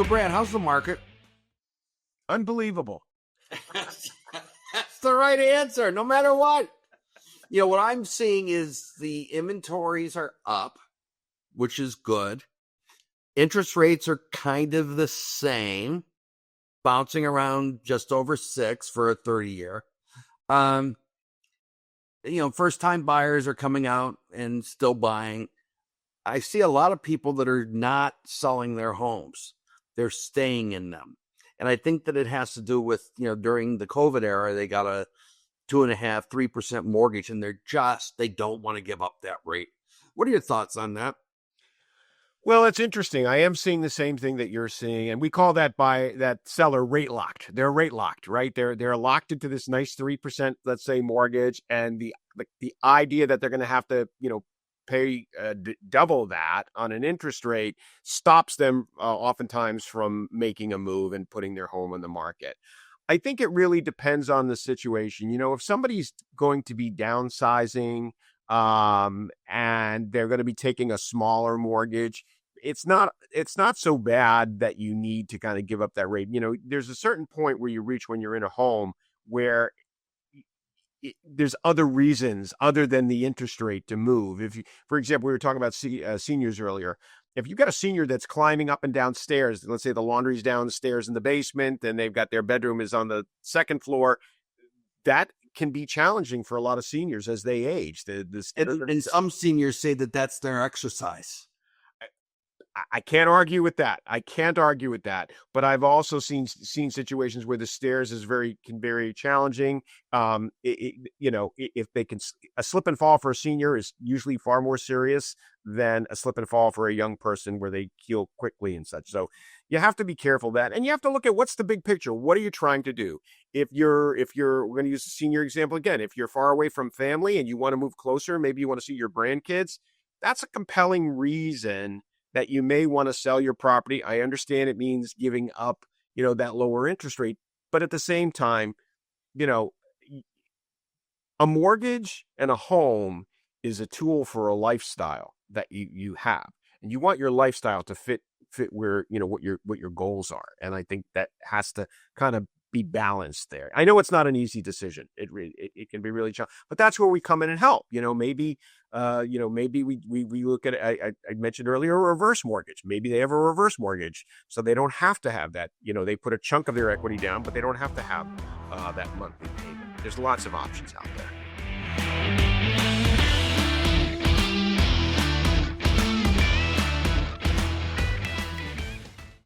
So, Brad, how's the market? Unbelievable. That's the right answer, no matter what. What I'm seeing is the inventories are up, which is good. Interest rates are kind of the same, bouncing around just over 6 for a 30-year. First-time buyers are coming out and still buying. I see a lot of people that are not selling their homes. They're staying in them. And I think that it has to do with, during the COVID era, they got a 2.5%, 3% mortgage, and they don't want to give up that rate. What are your thoughts on that? Well, it's interesting. I am seeing the same thing that you're seeing, and we call that seller rate locked. They're rate locked, right? They're locked into this nice 3%, let's say, mortgage, and the idea that they're going to have to, pay double that on an interest rate stops them oftentimes from making a move and putting their home on the market. I think it really depends on the situation. If somebody's going to be downsizing and they're going to be taking a smaller mortgage, it's not so bad that you need to kind of give up that rate. There's a certain point where you reach when you're in a home where there's other reasons other than the interest rate to move. If you, for example, we were talking about seniors earlier. If you've got a senior that's climbing up and down stairs, let's say the laundry's downstairs in the basement and they've got their bedroom is on the second floor, that can be challenging for a lot of seniors as they age. And some seniors say that that's their exercise. I can't argue with that. But I've also seen situations where the stairs can be very challenging. If they can, a slip and fall for a senior is usually far more serious than a slip and fall for a young person where they heal quickly and such. So you have to be careful of that, and you have to look at what's the big picture. What are you trying to do? We're going to use the senior example again. If you're far away from family and you want to move closer, maybe you want to see your grandkids. That's a compelling reason that you may want to sell your property. I understand it means giving up, that lower interest rate. But at the same time, a mortgage and a home is a tool for a lifestyle that you have. And you want your lifestyle to fit where, what your goals are. And I think that has to kind of be balanced there. I know it's not an easy decision. It can be really challenging, but that's where we come in and help. Maybe we look at it. I mentioned earlier, a reverse mortgage. Maybe they have a reverse mortgage, so they don't have to have that. They put a chunk of their equity down, but they don't have to have that monthly payment. There's lots of options out there.